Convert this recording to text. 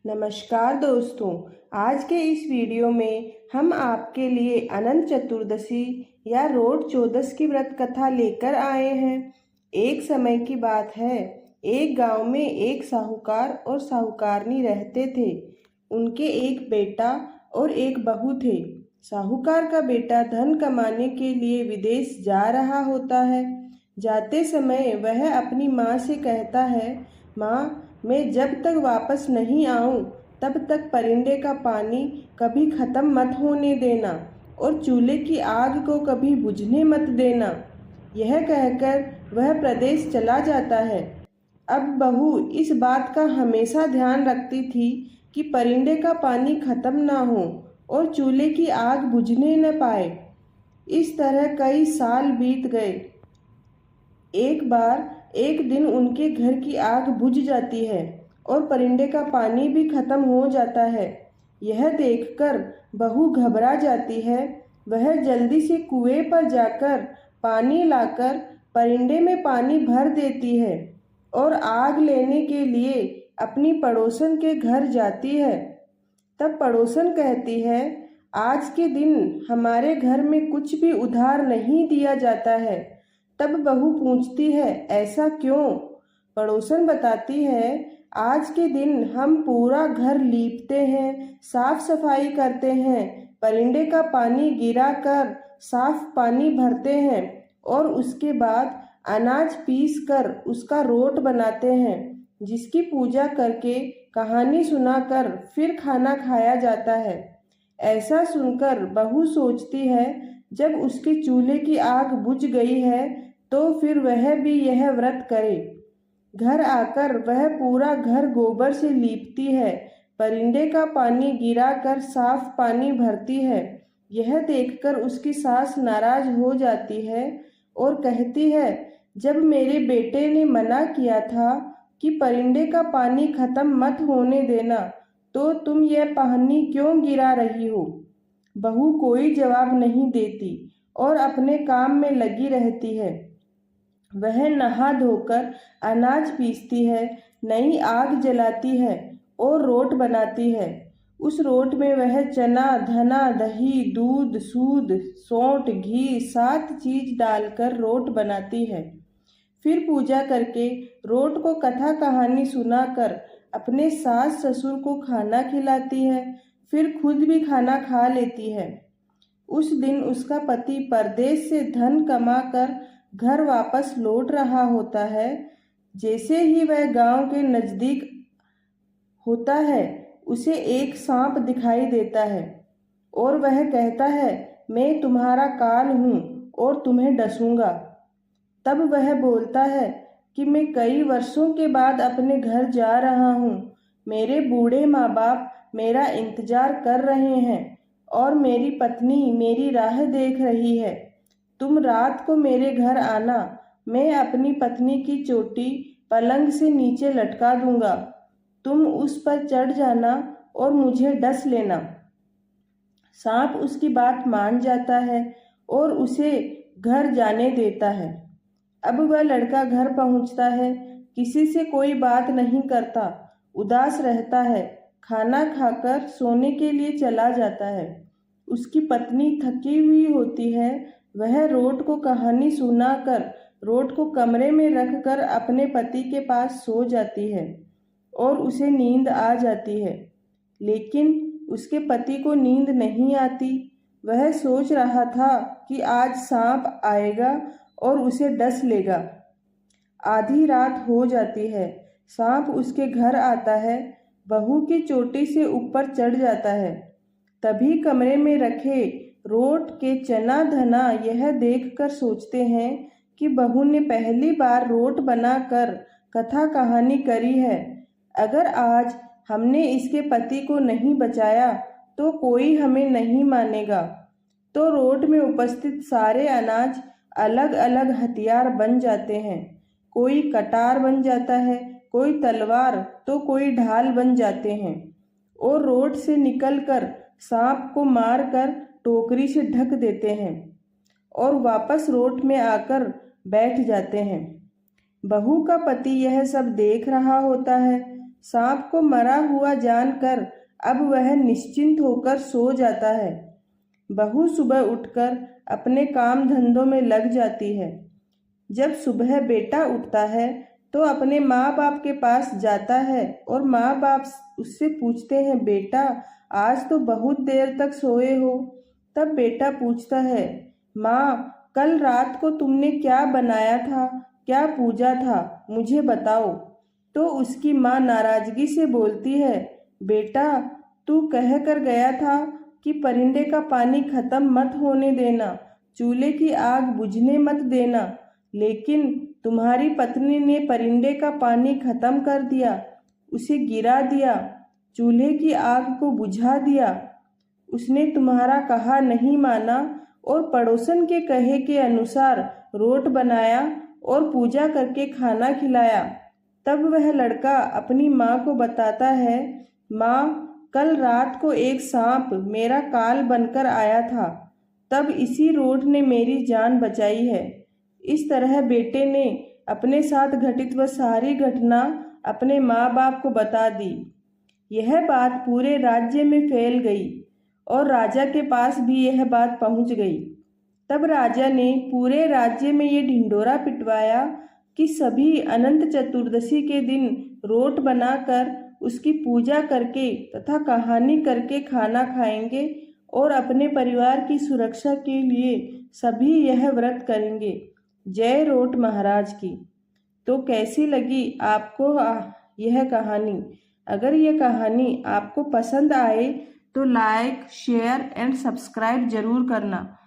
नमस्कार दोस्तों, आज के इस वीडियो में हम आपके लिए अनंत चतुर्दशी या रोड चौदस की व्रत कथा लेकर आए हैं। एक समय की बात है, एक गांव में एक साहूकार और साहूकारनी रहते थे। उनके एक बेटा और एक बहू थे। साहूकार का बेटा धन कमाने के लिए विदेश जा रहा होता है। जाते समय वह अपनी माँ से कहता है, माँ, मैं जब तक वापस नहीं आऊं तब तक परिंदे का पानी कभी ख़त्म मत होने देना और चूल्हे की आग को कभी बुझने मत देना। यह कहकर वह प्रदेश चला जाता है। अब बहू इस बात का हमेशा ध्यान रखती थी कि परिंदे का पानी ख़त्म ना हो और चूल्हे की आग बुझने न पाए। इस तरह कई साल बीत गए। एक दिन उनके घर की आग बुझ जाती है और परिंदे का पानी भी खत्म हो जाता है। यह देखकर बहू घबरा जाती है। वह जल्दी से कुएं पर जाकर पानी लाकर परिंदे में पानी भर देती है और आग लेने के लिए अपनी पड़ोसन के घर जाती है। तब पड़ोसन कहती है, आज के दिन हमारे घर में कुछ भी उधार नहीं दिया जाता है। तब बहू पूछती है, ऐसा क्यों? पड़ोसन बताती है, आज के दिन हम पूरा घर लीपते हैं, साफ सफाई करते हैं, परिंदे का पानी गिरा कर साफ पानी भरते हैं और उसके बाद अनाज पीस कर उसका रोट बनाते हैं, जिसकी पूजा करके कहानी सुनाकर फिर खाना खाया जाता है। ऐसा सुनकर बहू सोचती है, जब उसके चूल्हे की आग बुझ गई है तो फिर वह भी यह व्रत करे। घर आकर वह पूरा घर गोबर से लीपती है, परिंदे का पानी गिरा कर साफ पानी भरती है। यह देखकर उसकी सास नाराज हो जाती है और कहती है, जब मेरे बेटे ने मना किया था कि परिंदे का पानी खत्म मत होने देना, तो तुम यह पानी क्यों गिरा रही हो? बहू कोई जवाब नहीं देती और अपने काम में लगी रहती है। वह नहा धोकर अनाज पीसती है, नई आग जलाती है और रोट बनाती है। उस रोट में वह चना, धना, दही, दूध, सूद, सौंठ, घी 7 चीज डालकर रोट बनाती है। फिर पूजा करके रोट को कथा कहानी सुनाकर अपने सास ससुर को खाना खिलाती है। फिर खुद भी खाना खा लेती है। उस दिन उसका पति परदेश से धन कमाकर घर वापस लौट रहा होता है। जैसे ही वह गांव के नजदीक होता है, उसे एक सांप दिखाई देता है और वह कहता है, मैं तुम्हारा काल हूँ और तुम्हें डसूंगा। तब वह बोलता है कि मैं कई वर्षों के बाद अपने घर जा रहा हूँ। मेरे बूढ़े माँ बाप मेरा इंतजार कर रहे हैं और मेरी पत्नी मेरी राह देख रही है। तुम रात को मेरे घर आना, मैं अपनी पत्नी की चोटी पलंग से नीचे लटका दूंगा। तुम उस पर चढ़ जाना और मुझे डस लेना। सांप उसकी बात मान जाता है और उसे घर जाने देता है। अब वह लड़का घर पहुंचता है, किसी से कोई बात नहीं करता, उदास रहता है, खाना खाकर सोने के लिए चला जाता है। उसकी पत्नी थकी हुई होती है। वह रोट को कहानी सुनाकर रोट को कमरे में रखकर अपने पति के पास सो जाती है और उसे नींद आ जाती है। लेकिन उसके पति को नींद नहीं आती। वह सोच रहा था कि आज सांप आएगा और उसे डस लेगा। आधी रात हो जाती है। सांप उसके घर आता है, बहू की चोटी से ऊपर चढ़ जाता है। तभी कमरे में रखे रोट के चना धना यह देखकर सोचते हैं कि बहू ने पहली बार रोट बनाकर कथा कहानी करी है। अगर आज हमने इसके पति को नहीं बचाया तो कोई हमें नहीं मानेगा। तो रोट में उपस्थित सारे अनाज अलग अलग हथियार बन जाते हैं। कोई कटार बन जाता है, कोई तलवार तो कोई ढाल बन जाते हैं और रोट से निकलकर सांप को मारकर टोकरी से ढक देते हैं और वापस रोट में आकर बैठ जाते हैं। बहू का पति यह सब देख रहा होता है। सांप को मरा हुआ जानकर अब वह निश्चिंत होकर सो जाता है। बहू सुबह उठकर अपने काम धंधों में लग जाती है। जब सुबह बेटा उठता है तो अपने माँ बाप के पास जाता है और माँ बाप उससे पूछते हैं, बेटा आज तो बहुत देर तक सोए हो। तब बेटा पूछता है, माँ कल रात को तुमने क्या बनाया था, क्या पूजा था, मुझे बताओ। तो उसकी माँ नाराजगी से बोलती है, बेटा तू कह कर गया था कि परिंदे का पानी खत्म मत होने देना, चूल्हे की आग बुझने मत देना, लेकिन तुम्हारी पत्नी ने परिंदे का पानी खत्म कर दिया, उसे गिरा दिया, चूल्हे की आग को बुझा दिया। उसने तुम्हारा कहा नहीं माना और पड़ोसन के कहे के अनुसार रोट बनाया और पूजा करके खाना खिलाया। तब वह लड़का अपनी माँ को बताता है, माँ कल रात को एक सांप मेरा काल बनकर आया था, तब इसी रोट ने मेरी जान बचाई है। इस तरह बेटे ने अपने साथ घटित वह सारी घटना अपने माँ बाप को बता दी। यह बात पूरे राज्य में फैल गई और राजा के पास भी यह बात पहुंच गई। तब राजा ने पूरे राज्य में ये ढिंढोरा पिटवाया कि सभी अनंत चतुर्दशी के दिन रोट बनाकर उसकी पूजा करके तथा कहानी करके खाना खाएंगे और अपने परिवार की सुरक्षा के लिए सभी यह व्रत करेंगे। जय रोट महाराज की। तो कैसी लगी आपको यह कहानी? अगर यह कहानी आपको पसंद आए तो लाइक, शेयर एंड सब्सक्राइब जरूर करना।